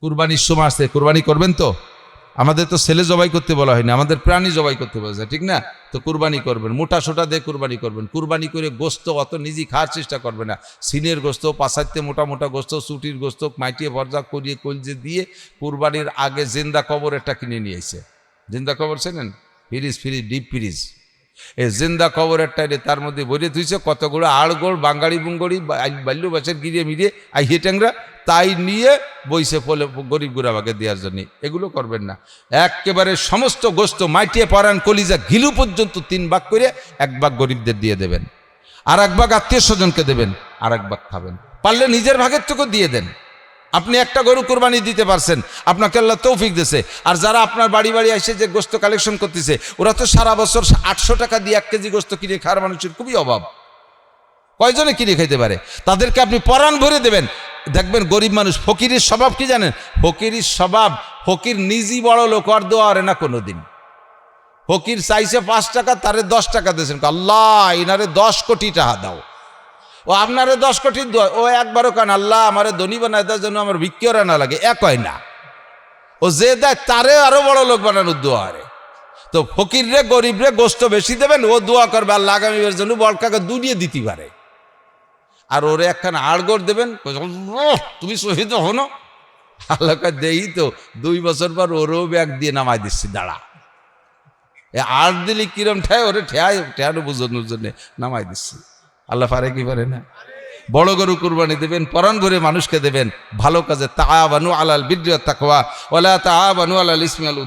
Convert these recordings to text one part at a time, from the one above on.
কুরবানির সময় আসছে, কুরবানি করবেন তো? আমাদের তো ছেলে জবাই করতে বলা হয়নি, আমাদের প্রাণী জবাই করতে বলেছে, ঠিক না? তো কুরবানি করবেন, মোটা সোটা দিয়ে কুরবানি করবেন। কুরবানি করে গোস্ত অত নিজে খাওয়ার চেষ্টা করবে না, সিনের গোস্ত, পাশাইতে মোটা মোটা গোস্ত, সুটির গোস্ত মাইটিয়ে ভরজা করিয়ে কলজে দিয়ে কুরবানির আগে জিন্দা কবর একটা কিনে নিয়ে এসে। জিন্দা কবর চেনেন? ফ্রিজ ডিপ ফ্রিজ, এই জিন্দা কবর একটা তার মধ্যে ভরে তুইছে কতগুলো আড়গোড় বাঙ্গাড়ি বুঙ্গড়ি বাল্য বাসের গিরিয়ে মিরিয়ে আইহে ট্যাংরা তাই নিয়ে বইছে ফলে গরিব গুড়াবাকে দেওয়ার জন্য। এগুলো করবেন না। একেবারে সমস্ত গোস্ত মাইটিয়ে পরান কলিজা ঘিলু পর্যন্ত 3 ভাগ করে 1 ভাগ গরিবদের দিয়ে দেবেন, আর 1 ভাগ আত্মীয় স্বজনকে দেবেন, আর 1 ভাগ খাবেন। পারলে নিজের ভাগের টুকু দিয়ে দেন। আপনি একটা গরু কোরবানি দিতে পারছেন, আপনাকে আল্লাহ তৌফিক দিয়েছে। আর যারা আপনার বাড়ি বাড়ি এসে যে গোস্ত কালেকশন করতেছে, ওরা তো সারা বছর 800 টাকা দিয়ে 1 কেজি গোস্ত কিনে খাওয়ার মানুষের খুবই অভাব। কয়জনে কিনে খাইতে পারে? তাদেরকে আপনি পরাণ ভরে দেবেন। দেখবেন গরিব মানুষ, ফকিরের স্বভাব কি জানেন? ফকিরের স্বভাব, ফকির নিজই বড় লোক, আর দোয়া করে না কোনোদিন। ফকির চাইছে 5 টাকা, তারে 10 টাকা দিয়েছেন, আল্লাহ ইনারে 10 কোটি টাকা দাও। ও আপনারে 10 কোটি দোয়া, ও একবারও কান আল্লাহ আমারে ধনী বানায় দেওয়ার জন্য আমার ভিক্ষরা না লাগে, এক হয় না। ও যে দেয় তারে আরো বড় লোক বানানোর দোয়া রে। তো ফকির রে গরিব রে গোস্ত বেশি দেবেন, ও দোয়া করবে আল্লাহ আগামীর জন্য বলকাকে দুনিয়ে দিতে পারে। আর ওরে একখানা আড়গড় দেবেন, তুমি শহীদ হনো, আল্লাহ দেই তো 2 বছর পর ওরও ব্যাগ দিয়ে নামাই দিচ্ছি, দাঁড়া। এ আড় দিলি কিরম ঠেয়, ওরে ঠেয়ানো বুঝানোর জন্য নামাই দিচ্ছি। আল্লাহ পারে কি পারে না? বড় গরু কুরবানি দেবেন, পরাণ ভরে মানুষকে দেবেন, ভালো কাজে তাআবানু আলাল বিররি ওয়াত তাকওয়া ওয়ালা তাআবানু আলাল ইসমি ওয়াল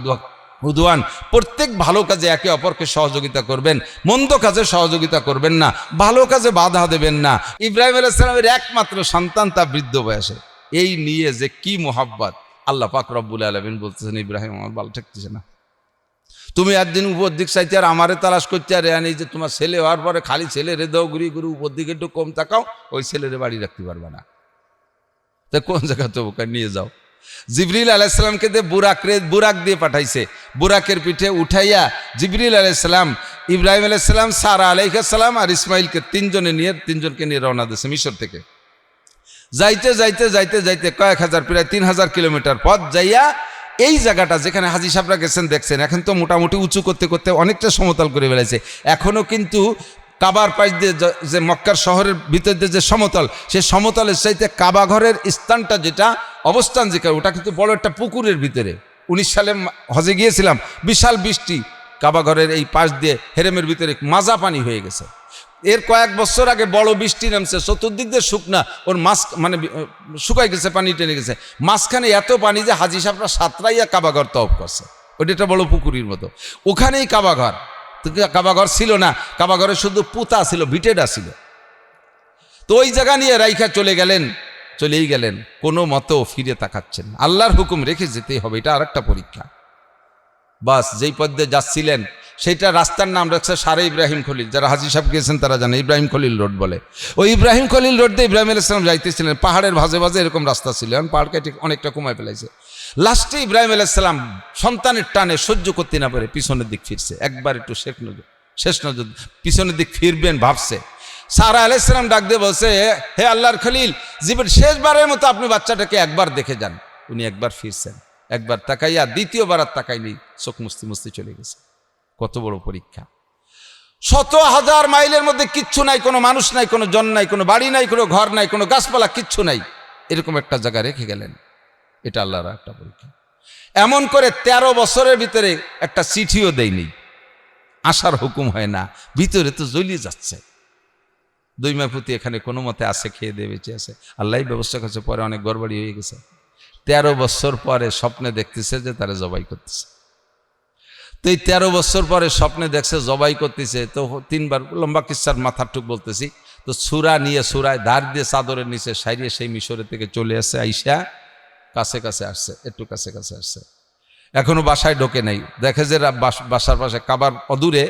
উদওয়ান। প্রত্যেক ভালো কাজে একে অপরকে সহযোগিতা করবেন, মন্দ কাজে সহযোগিতা করবেন না, ভালো কাজে বাধা দেবেন না। ইব্রাহিম আলাইহিস সালামের একমাত্র সন্তান, তা বৃদ্ধ বয়সে। এই নিয়ে যে কি মোহাব্বত, আল্লাহ পাক রব্বুল আলামিন বলতেছেন, ইব্রাহিম আমার ভালো ঠেকতেছে না, তুমি একদিন উপর দিক চাইতে আর আমারে তালাশ করতে, আর এই যে তোমার ছেলে হওয়ার পরে খালি ছেলে রে দাও ঘুরি ঘুরি উপর দিকে একটু কম তাকাও, ওই ছেলেরে বাড়ি রাখতে পারবে না। তা কোন জায়গা তো ওকে নিয়ে যাও। জিবরিল আলাইহিস সালামকে দিয়ে বুরাক দিয়ে পাঠাইছে, বুরাকের পিঠে উঠাইয়া জিবরিল আলাইহিস সালাম, ইব্রাহিম আলাইহিস সালাম, সারা আলাইহিস সালাম আর ইসমাইলকে তিনজনকে নিয়ে রওনা দিয়েছে মিশর থেকে। যাইতে যাইতে যাইতে যাইতে কয়েক হাজার, প্রায় 3000 কিলোমিটার পথ যাইয়া এই জায়গাটা যেখানে হাজী সাহেবরা গেছেন দেখছেন, এখন তো মোটামুটি উঁচু করতে করতে অনেকটা সমতল করে ফেলেছে। এখনও কিন্তু কাবার পাশ দিয়ে যে মক্কার শহরের ভিতর দিয়ে যে সমতল, সে সমতলের চাইতে কাবা ঘরের স্থানটা যেটা অবস্থান যেখানে, ওটা কিন্তু বড় একটা পুকুরের ভিতরে। 19 সালে হজে গিয়েছিলাম, বিশাল বৃষ্টি, কাবা ঘরের এই পাশ দিয়ে হেরেমের ভিতরে মাজা পানি হয়ে গেছে। এর কয়েক বছর আগে বড় বৃষ্টি নামছে, চতুর্দিক দিয়ে শুকনা, ওর মানে শুকাই গেছে, পানি টেনে গেছে, মাঝখানে এত পানি যে হাজী সাহেবরা সাঁতরাইয়া কাবাঘর তওফ করছে। ওইটা একটা বড় পুকুরের মতো, ওখানেই কাবাঘর। কাবাঘর ছিল না, কাবাঘরে শুধু পুতা ছিল, ভিটেডা ছিল। তো ওই জায়গা নিয়ে রাইখা চলেই গেলেন, কোনো মতো ফিরে তাকাচ্ছেন। আল্লাহর হুকুম রেখে যেতেই হবে, এটা আর একটা পরীক্ষা। বাস যেই পথে যাচ্ছিলেন সেইটা রাস্তার নাম রাখছে সারে ইব্রাহিম খলিল। যারা হাজী সাহেব গিয়েছেন তারা জানে ইব্রাহিম খলিল রোড বলে। ওই ইব্রাহিম খলিল রোড দিয়ে ইব্রাহিম আলাইহিস সালাম যাইতেছিলেন, পাহাড়ের ভাজে ভাজে এরকম রাস্তা ছিল, এখন পাহাড় কেটে অনেকটা কমায় ফেলাইছে। লাস্টে ইব্রাহিম আলাইহিস সালাম সন্তানের টানে সহ্য করতে না পারে পিছনের দিক ফিরছে, একবার একটু শেষ নজর পিছনের দিক ফিরবেন ভাবছে। সারা আলাইহিস সালাম ডাক দিয়ে বলছে, হে আল্লাহর খলিল, জীবন শেষবারের মতো আপনি বাচ্চাটাকে একবার দেখে যান। উনি একবার ফিরছেন, একবার তাকাইয়া দ্বিতীয়বার আর তাকাইনি, চোখ মুস্তি মুস্তি চলে গেছে। কত বড় পরীক্ষা! 100,000 মাইলের মধ্যে কিচ্ছু নাই, কোনো মানুষ নাই, কোনো জন নাই, কোনো বাড়ি নাই, কোনো ঘর নাই, কোনো গাছপালা কিচ্ছু নাই, এরকম একটা জায়গা রেখে গেলেন। এটা আল্লাহর একটা পরীক্ষা। এমন করে 13 বছরের ভিতরে একটা চিঠিও দেয়নি, আসার হুকুম হয় না, ভিতরে তো জ্বলিয়ে যাচ্ছে। 2 মাইপুতি এখানে কোনো মতে আসে, খেয়ে দিয়ে বেঁচে আছে, আল্লাহই ব্যবস্থা করছে। পরে অনেক গড়বড়ি হয়ে গেছে। 13 বছর পরে স্বপ্নে দেখতেছে যে তারা জবাই করতেছে। তো এই 13 বছর পরে স্বপ্নে দেখছে জবাই করতেছে। তো 3 বার, লম্বা কিচ্ছার মাথার টুক বলতেছি, তো সুরা নিয়ে সুরায় ধার দিয়ে চাদরের নিচে সাইরিয়ে সেই মিশরের থেকে চলে আসছে, আইসা কাছে কাছে আসছে, একটু কাছে কাছে আসছে, এখনো বাসায় ঢোকে নাই। দেখে যে বাসার পাশে কাবার অদূরে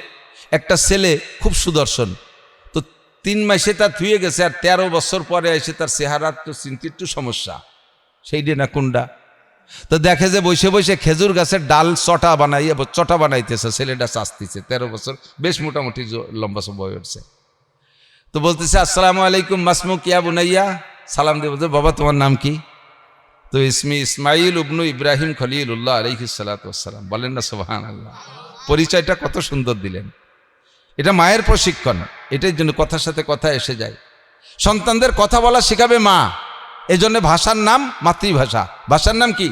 একটা ছেলে খুব সুদর্শন, তো 3 মাসে তার থুয়ে গেছে, আর 13 বছর পরে এসে তার চেহারার তো চিন্তিত একটু সমস্যা, সেই ডে না কোনটা। তো দেখে যে বসে বসে খেজুর গাছের ডাল চটা বানাইতেছে, ছেলেটা চাচতেছে, 13 বছর, বেশ মোটামুটি লম্বা সব বয় উঠছে। তো বলতেছে, আসসালামু আলাইকুম মাসমুক ইয়া বুনাইয়া, সালাম দিয়ে বলছে, বাবা তোমার নাম কি? তো ইসমি ইসমাইল ইবনু ইব্রাহিম খলিলুল্লাহ আলাইহিস সালাতু ওয়াস সালাম। বলেন না সুবহানাল্লাহ। পরিচয়টা কত সুন্দর দিলেন। এটা মায়ের প্রশিক্ষণ, এটার জন্য কথার সাথে কথা এসে যায়। সন্তানদের কথা বলা শেখাবে মা, এজন্য ভাষার নাম মাতৃভাষা। ভাষার নাম কি?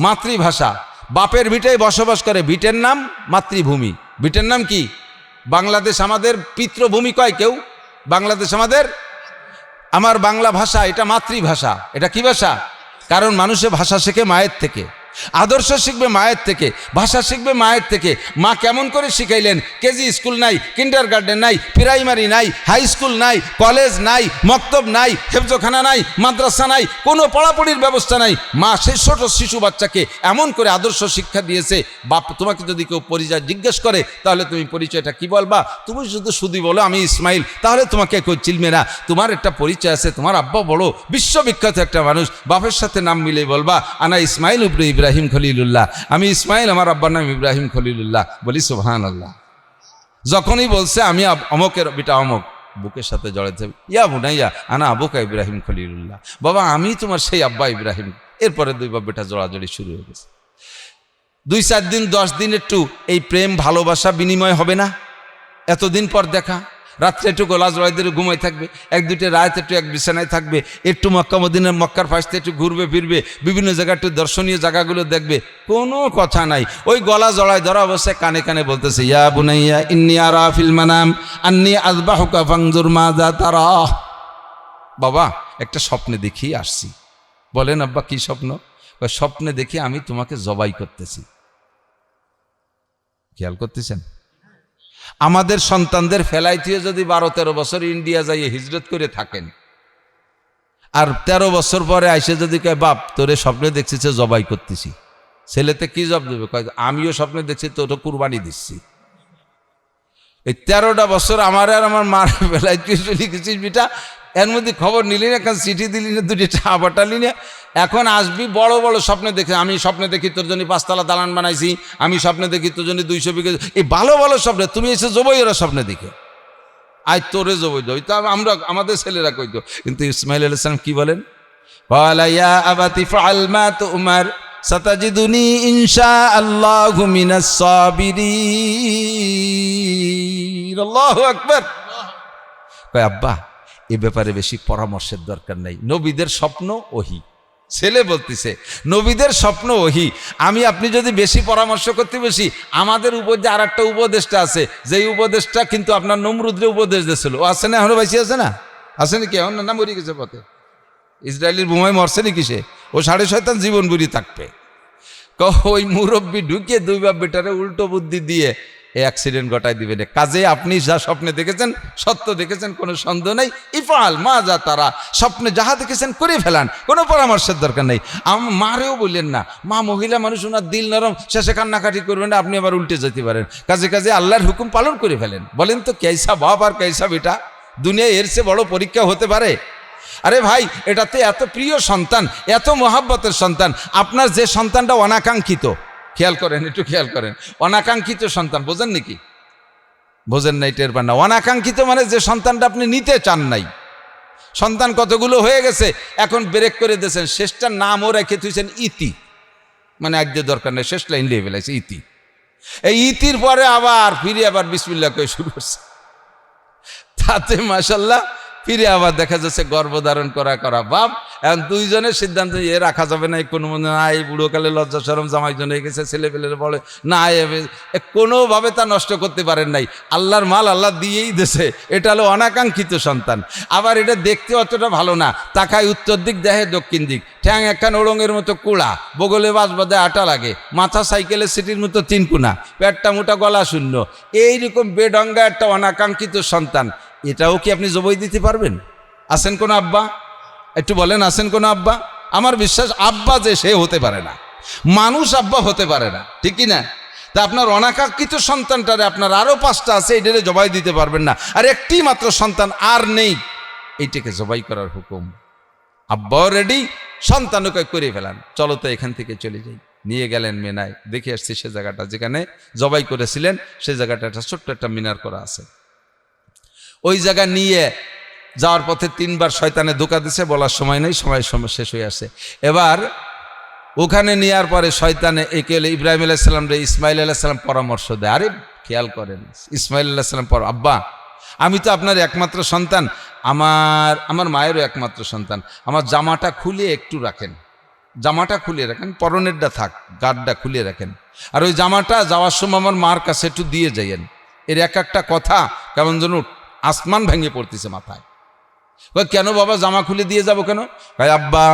মাতৃভাষা। বাপের ভিটায় বসবাস করে, ভিটের নাম মাতৃভূমি। ভিটের নাম কি? বাংলাদেশ আমাদের পিতৃভূমি কয় কেউ? বাংলাদেশ আমাদের, আমার বাংলা ভাষা এটা মাতৃভাষা। এটা কি ভাষা? কারণ মানুষে ভাষা শেখে মায়ের থেকে, আদর্শ শিখবে মায়ের থেকে, ভাষা শিখবে মায়ের থেকে। মা কেমন করে শিখাইলেন? কেজি স্কুল নাই, কিন্ডার গার্ডেন নাই, প্রাইমারি নাই, হাই স্কুল নাই, কলেজ নাই, মক্তব নাই, হেফজখানা নাই, মাদ্রাসা নাই, কোনো পড়াপড়ির ব্যবস্থা নাই। মা সেই ছোট শিশু বাচ্চাকে এমন করে আদর্শ শিক্ষা দিয়েছে। বাপ, তোমাকে যদি কেউ পরিচয় জিজ্ঞেস করে তাহলে তুমি পরিচয়টা কি বলবা? তুমি শুধু বলো আমি ইসমাইল, তাহলে তোমাকে কেউ চিনবে না। তোমার একটা পরিচয় আছে, তোমার আব্বা বড় বিশ্ববিখ্যাত একটা মানুষ, বাপের সাথে নাম মিলে বলবা আনা ইসমাইল ইবনে ইব্রাহিম খলিলুল্লাহ, আমি ইসমাইল, আমার আব্বার নাম ইব্রাহিম খলিলুল্লাহ। বলি সুবহানাল্লাহ। যখনই বলছে আমি অমকের বেটা অমক, বুকের সাথে জড়াইতে, ইয়া বুনাইয়া আনা আবুকা ইব্রাহিম খলিলুল্লাহ, বাবা আমি তোমার সেই আব্বা ইব্রাহিম। এরপরে দুই বাপ বেটা জড়াজড়ি শুরু হয়ে গেছে। 2-4 দিন 10 দিন একটু এই প্রেম ভালোবাসা বিনিময় হবে না? এতদিন পর দেখা, রাত্রে একটু গলা জড়াইদের ঘুমাই থাকবে, 1-2 রাত একটু এক বিছানায় থাকবে, একটু মক্কা মদিনার মক্কার ফাঁসতে একটু ঘুরবে ফিরবে, বিভিন্ন জায়গায় একটু দর্শনীয় জায়গাগুলো দেখবে, কোনো কথা নাই। ওই গলা জড়ায় ধরা অবস্থায় কানে কানে বলতেছে ইয়া বুনাইয়া ইন্নী আরা ফিল মানাম আন্নী আযবাহুকা ফানজুর মাযা তারা। বাবা একটা স্বপ্নে দেখি আসছি। বলেন আব্বা কি স্বপ্ন? স্বপ্নে দেখি আমি তোমাকে জবাই করতেছি। খেয়াল করতেছেন? আমাদের সন্তানদের ফেলাইতে যদি 12-13 বছর ইন্ডিয়া যাইয়ে হিজরত করে থাকেন, আর 13 বছর পরে আইসে যদি কয় বাপ তোরে স্বপ্নে দেখছিস জবাই করতেছি, ছেলেতে কি জবাব দেবে? কয় আমিও স্বপ্নে দেখছি তোর কুরবানি দিচ্ছি। এই 13টা বছর আমার আর আমার মার ফেলাইতে চলে গেছিস বেটা, এর মধ্যে খবর নিলি না, এখন চিঠি দিলি না, 2টি টাকা পাঠালি না, এখন আসবি বড় বড় স্বপ্নে দেখে, আমি স্বপ্নে দেখি তোর জন্য 5 তলা দালান বানাইছি, আমি স্বপ্নে দেখি তোর জন্য 200 বিঘা, এই ভালো ভালো স্বপ্নে তুমি এসে জবই ওরা স্বপ্নে দেখে আজ তোরে জবই দই। তা আমরা আমাদের ছেলেরা কইতো, কিন্তু ইসমাইল আলাইহিস সালাম কি বলেন? ক্বালা ইয়া আবাতি ফাআল মা তুমার সাতাজিদুনি ইনশাআল্লাহু মিনাস সাবিরিন। আল্লাহু আকবার। কয় আব্বা এ ব্যাপারে বেশি পরামর্শের দরকার নাই, নবীদের স্বপ্ন ওহী। ছেলে বলতেছে নবীদের স্বপ্ন ওহী, আমি আপনি যদি বেশি পরামর্শ করতে বসি, আমাদের উপর যে আর একটা উপদেশটা আছে, যেই উপদেশটা কিন্তু আপনার নমরুদরে উপদেশ দিয়েছিল, ও আছে না এখনো বেশি আছে না? আছে নাকি? এখন না মরে গেছে পথে, ইসরায়েলের বোমায় মরছে নাকি সে? ও 6.5 জীবন বুড়ি থাকবে। ওই মুরব্বী ঢুকিয়ে 2 বাপ বেটারে উল্টো বুদ্ধি দিয়ে অ্যাক্সিডেন্ট ঘটাই দিবেন। কাজে আপনি যা স্বপ্নে দেখেছেন সত্য দেখেছেন, কোনো সন্দেহ নেই। ইফআল মা যা তারা, স্বপ্নে যাহা দেখেছেন করে ফেলান, কোনো পরামর্শের দরকার নেই। মারেও বললেন না, মা মহিলা মানুষ, ওনার দিল নরম, শেষে কান্নাকাটি করবেন না, আপনি আবার উল্টে যেতে পারেন। কাজে কাজে আল্লাহর হুকুম পালন করে ফেলেন। বলেন তো কেসা বাপ আর কেসা বেটা, দুনিয়ায় এর চেয়ে বড় পরীক্ষা হতে পারে? আরে ভাই এটাতে এত প্রিয় সন্তান, এত মহাব্বতের সন্তান, আপনার যে সন্তানটা অনাকাঙ্ক্ষিত, খেয়াল করেন, একটু খেয়াল করেন, অনাকাঙ্ক্ষিত সন্তান বোঝেন নাকি? বোঝেন নাই, টের পান না। অনাকাঙ্ক্ষিত মানে যে সন্তানটা আপনি নিতে চান নাই। সন্তান কতগুলো হয়ে গেছে, এখন ব্রেক করে দিয়েছেন, শেষটার নামও রেখে তুইছেন ইতি, মানে আজ দরকার নেই, শেষ লাইন লিয়ে ফেলাইছে ইতি। এই ইতির পরে আবার ফিরে আবার বিসমিল্লাহ করে শুরু করছে, তাতে মাশাল্লাহ ফিরে আবার দেখা যাচ্ছে গর্ভধারণ করা বাপ। এখন দুইজনের সিদ্ধান্ত, এ রাখা যাবে না, কোনো মনে না, এই বুড়োকালে লজ্জা শরম জামাই জন্য হয়ে গেছে, ছেলে পেলের বলে না, কোনোভাবে তা নষ্ট করতে পারেন নাই। আল্লাহর মাল আল্লাহ দিয়েই দিয়েছে, এটা হলো অনাকাঙ্ক্ষিত সন্তান। আবার এটা দেখতে অতটা ভালো না, তাকায় উত্তর দিক, দেখে দক্ষিণ দিক, ঠ্যাং একখান ওড়ঙের মতো কুড়া, বগলে বাস বাঁধে আটা লাগে, মাথা সাইকেলের সিটির মতো 3 কোনা, পেটটা মোটা, গলা শূন্য, এইরকম বেডঙ্গা একটা অনাকাঙ্ক্ষিত সন্তান, এটাও কি আপনি জবাই দিতে পারবেন? আছেন কোন আব্বা? একটু বলেন, আছেন কোন আব্বা? আমার বিশ্বাস আব্বা যে সে হতে পারে না, মানুষ আব্বা হতে পারে না, ঠিক কি না? তা আপনার অনাকাঙ্ক্ষিত সন্তানটারে আপনার আরো 5টা আছে, এটারে জবাই দিতে পারবেন না, আর একটি মাত্র সন্তান আর নেই, এইটাকে জবাই করার হুকুম। আব্বাও রেডি, সন্তানকে করে ফেলান, চলো তো এখান থেকে চলে যাই। নিয়ে গেলেন মেনায়, দেখে আসছি সে জায়গাটা যেখানে জবাই করেছিলেন, সে জায়গাটা একটা ছোট্ট একটা মিনার করা আছে। ওই জায়গা নিয়ে যাওয়ার পথে 3 বার শয়তানে ধোঁকা দিছে, বলার সময় নেই, সময় শেষ হয়ে আসে। এবার ওখানে নেওয়ার পরে শয়তানে একে ইব্রাহিম আলাইহিস সালাম রে ইসমাইল আলাইহিস সালাম পরামর্শ দেয়। আরে খেয়াল করেন, ইসমাইল আলাইহিস সালাম আব্বা আমি তো আপনার একমাত্র সন্তান, আমার মায়েরও একমাত্র সন্তান, আমার জামাটা খুলে একটু রাখেন, জামাটা খুলে রাখেন, পরনেরটা থাক, গাঢ়টা খুলে রাখেন, আর ওই জামাটা যাওয়ার সময় আমার মার কাছে একটু দিয়ে যাইয়েন। এর এক একটা কথা কেমন যেন আসমান ভেঙে পড়তেছে মাথায়। কেন বাবা জামা খুলে দিয়ে যাব কেন? ভাই আব্বা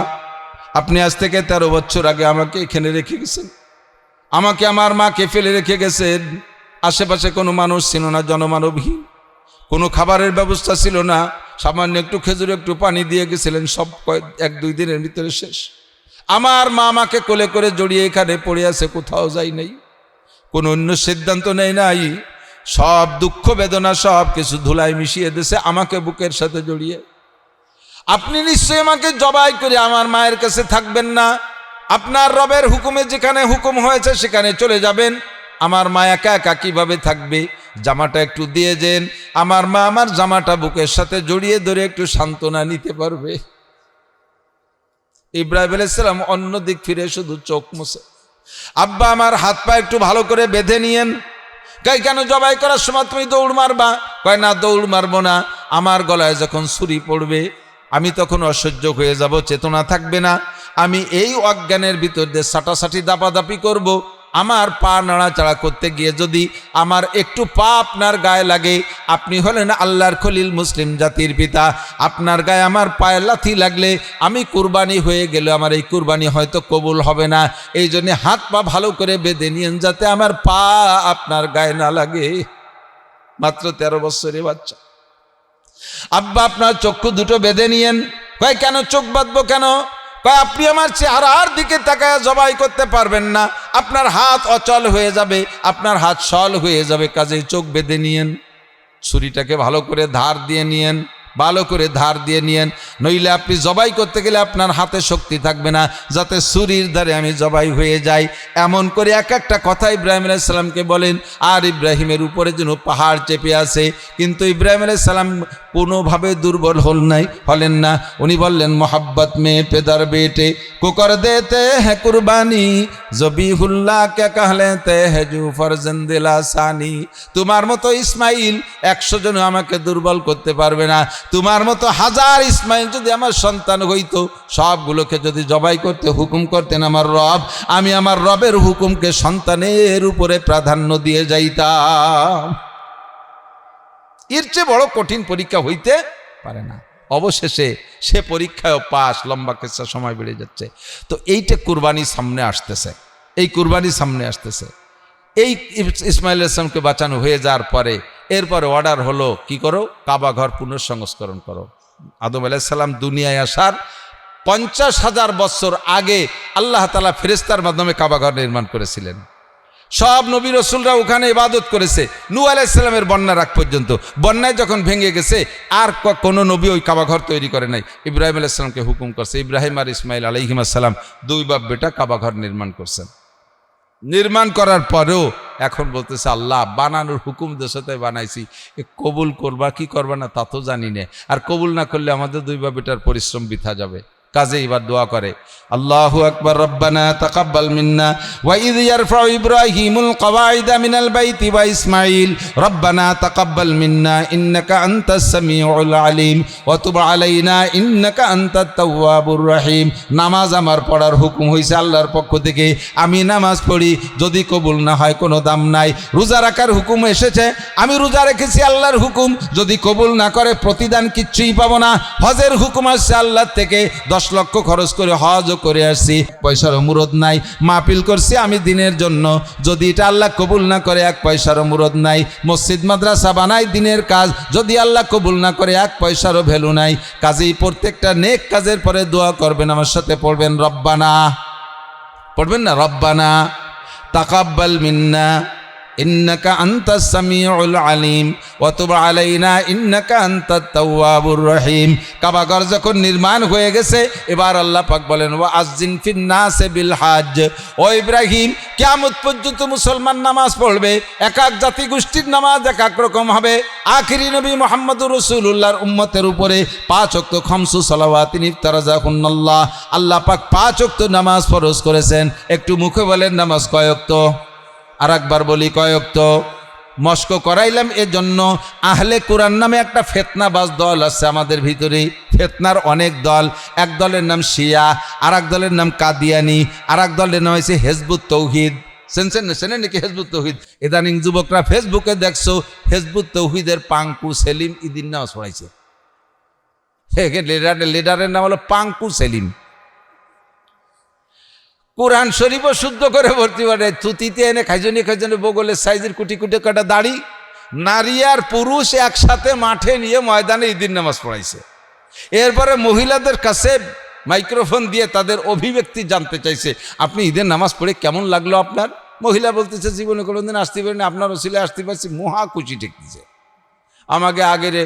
আপনি আজ থেকে 13 বছর আগে আমাকে এখানে রেখে গেছেন, আমাকে আমার মাকে ফেলে রেখে গেছেন, আশেপাশে কোনো মানুষ ছিল না, জনমানবহীন, কোনো খাবারের ব্যবস্থা ছিল না, সামান্য একটু খেজুর একটু পানি দিয়ে গেছিলেন, সব 1-2 দিনের ভিতরে শেষ। আমার মা আমাকে কোলে করে জড়িয়ে এখানে পড়ে আছে, কোথাও যাই নাই, কোনো অন্য সিদ্ধান্ত নেই নাই, সব দুঃখ বেদনা সব কিছু ধুলায় মিশিয়ে দিয়েছে আমাকে বুকের সাথে জড়িয়ে। আপনি নিশ্চয়ই আমাকে জবাই করে আমার মায়ের কাছে থাকবেন না, আপনার রবের হুকুমে যেখানে হুকুম হয়েছে সেখানে চলে যাবেন, আমার মা একা একা কিভাবে থাকবে? জামাটা একটু দিয়ে যেন, আমার মা আমার জামাটা বুকের সাথে জড়িয়ে ধরে একটু সান্ত্বনা নিতে পারবে। ইব্রাহিম আলাইহিস সালাম অন্য দিক ফিরে শুধু চোখ মুছে, আব্বা আমার হাত পা একটু ভালো করে বেঁধে নিয়েন। কেন জবাই করার সময় তুমি দৌড় মারবা? কয় না, দৌড় মারবো না, আমার গলায় যখন ছুরি পড়বে আমি তখন অসহ্য হয়ে যাব, চেতনা থাকবে না, আমি এই অজ্ঞানের ভিতর দিয়ে সাটাসাটি দাপাদাপি করব, আমার পা নাড়াচাড়া করতে গিয়ে যদি আমার একটু পা আপনার গায়ে লাগে, আপনি হলেন আল্লাহর খলিল, মুসলিম জাতির পিতা, আপনার গায়ে আমার পায়ে লাথি লাগলে আমি কুরবানি হয়ে গেলে আমার এই কুরবানি হয়তো কবুল হবে না, এই জন্য হাত পা ভালো করে বেঁধে নিয়েন যাতে আমার পা আপনার গায়ে না লাগে। মাত্র 13 বছরের বাচ্চা। আব্বা আপনার চক্ষু দুটো বেঁধে নিয়েন। কয় কেন চোখ বাঁধবো কেন? কয় আপনি আমার চেহারার দিকে তাকায় জবাই করতে পারবেন না, আপনার হাত অচল হয়ে যাবে, আপনার হাত সল হয়ে যাবে, কাজেই চোখ বেঁধে নিয়েন, ছুরিটাকে ভালো করে ধার দিয়ে নিয়েন, ভালো করে ধার দিয়ে নিয়েন, নইলে আপনি জবাই করতে গেলে আপনার হাতে শক্তি থাকবে না, যাতে ছুরির ধারে আমি জবাই হয়ে যাই। এমন করে এক একটা কথা ইব্রাহিম আলাইহিস সালামকে বলেন। আর ইব্রাহিমের উপরে যেন পাহাড় চেপে আছে, কিন্তু ইব্রাহিম আলাইহিস সালাম কোনোভাবে দুর্বল হলেন না। উনি বললেন, মোহাব্বত মে পেদার বেটে কুকর দেতে হ্যাঁ কুরবানি, জবিহুল্লাহ কে कहलेते हैं जो फर्जंद लासानी। তোমার মতো ইসমাইল 100 জন আমাকে দুর্বল করতে পারবে না, তোমার মতো 1000 ইসমাইল যদি আমার সন্তান হইতো, সবগুলোকে যদি জবাই করতে হুকুম করতেন আমার রব, আমি আমার রবের হুকুমকে সন্তানের উপরে প্রাধান্য দিয়ে যাইতাম। এর চেয়ে বড় কঠিন পরীক্ষা হইতে পারে না। অবশেষে সে পরীক্ষায়ও পাস। লম্বা কেসা, সময় বেড়ে যাচ্ছে। তো এইটা কুরবানি সামনে আসতেছে, এই কুরবানি সামনে আসতেছে। এই ইসমাইল আলাইহিস সালামকে বাঁচানো হয়ে যাওয়ার পরে এরপরে অর্ডার হলো, কি করো, কাবা ঘর পুনঃসংস্করণ করো। আদম আলাইহিস সালাম দুনিয়ায় আসার 50,000 বছর আগে আল্লাহ তাআলা ফেরেশতার মাধ্যমে কাবা ঘর নির্মাণ করেছিলেন। সব নবী রসুলরা ওখানে ইবাদত করেছে নূহ আলাইহিস সালামের বন্যার আগ পর্যন্ত। বন্যায় যখন ভেঙে গেছে আর কোনো নবী ওই কাবাঘর তৈরি করে নাই। ইব্রাহিম আলাইহিস সালামকে হুকুম করছে, ইব্রাহিম আর ইসমাইল আলাইহিস সালাম 2 বাপ বেটা কাবাঘর নির্মাণ করছেন। নির্মাণ করার পরেও এখন বলতেছে, আল্লাহ বানানোর হুকুম দেশতে বানাইছি, কবুল করবা কি করবা না তা তো জানি না, আর কবুল না করলে আমাদের 2 বাপ বেটার পরিশ্রম বৃথা যাবে। কাজে এবার দোয়া করে, আল্লাহু আকবার, রব্বানা তাকাব্বাল মিন্না ওয়া ইয ইয়ারফাউ ইব্রাহিমুল কওয়াইদা মিনাল বাইতি ওয়া ইসমাঈল রব্বানা তাকাব্বাল মিন্না ইন্নাকা আনতাস সামিউল আলিম ওয়া তুব আলাইনা ইন্নাকা আনতাত তাওয়াবুর রহিম। নামাজ আমার পড়ার হুকুম হইছে আল্লাহর পক্ষ থেকে, আমি নামাজ পড়ি, যদি কবুল না হয় কোনো দাম নাই। রোজা রাখার হুকুম এসেছে, আমি রোজা রেখেছি আল্লাহর হুকুম, যদি কবুল না করে প্রতিদান কিচ্ছুই পাবো না। হজের হুকুম আসছে আল্লাহর থেকে, 10 লক্ষ খরচ করে হজও করে আসছি, পয়সার মুরদ নাই। মাহফিল করছি আমি দিনের জন্য, যদি এটা আল্লাহ কবুল না করে 1 পয়সারও মুরদ নাই। মসজিদ মাদ্রাসা বানাই দিনের কাজ, যদি আল্লাহ কবুল না করে 1 পয়সারও ভ্যালু নাই। কাজেই প্রত্যেকটা নেক কাজের পরে দোয়া করবেন, আমার সাথে পড়বেন রব্বানা, পড়বেন না, রব্বানা তাকাব্বাল মিন্না। ইন্নাকা আনতাস সামিউল আলিম ওয়া তুব আলাইনা ইন্নাকা আনতাত তাওয়াবুর রহিম। কাবা ঘর যখন নির্মাণ হয়ে গেছে, এবার আল্লাহ পাক বলেন ওয়া আযজিন ফিন নাসে বিল হজ। ও ইব্রাহিম, কিয়ামত পর্যন্ত মুসলমান নামাজ পড়বে, এক এক জাতি গোষ্ঠীর নামাজ এক এক রকম হবে। আখিরি নবী মুহাম্মদুর রাসূলুল্লাহর উম্মতের উপরে 5 ওয়াক্ত খামসু সালাওয়াতিন ইফতারাজাহুন্নাল্লাহ, আল্লাহ পাক 5 ওয়াক্ত নামাজ ফরজ করেছেন। একটু মুখে বলেন নামাজ কয় ওয়াক্ত? আর একবার বলি কয় ওয়াক্ত? মস্ক করাইলাম এজন্য, আহলে কোরআন নামে একটা ফেতনাবাজ দল আছে আমাদের ভিতরে। ফেতনার অনেক দল, এক দলের নাম শিয়া, আর এক দলের নাম কাদিয়ানি, আর এক দলের নাম হয়েছে হেজবুত তৌহিদ। চেনেন নাকি হেজবুত তৌহিদ? ইদানিং যুবকরা ফেসবুকে দেখছো হেজবুত তৌহিদের পাঙ্কু সেলিম ঈদিন নামাজ পড়াইছে। লিডারের নাম হলো পাঙ্কু সেলিম। কোরআন শরীফও শুদ্ধ করে ভর্তি করে, থুতিতে এনে খাইজনি বগলের সাইজের কুটি কুটি কাটা দাড়ি, নারী আর পুরুষ একসাথে মাঠে নিয়ে ময়দানে ঈদের নামাজ পড়াইছে। এরপরে মহিলাদের কাছে মাইক্রোফোন দিয়ে তাদের অভিব্যক্তি জানতে চাইছে, আপনি ঈদের নামাজ পড়ে কেমন লাগলো আপনার? মহিলা বলতেছে, জীবনে কোনোদিন আসতে পারিনি, আপনার ওসিলে আসতে পারছি, মহা খুশি ঠেকতেছে। আমাকে আগের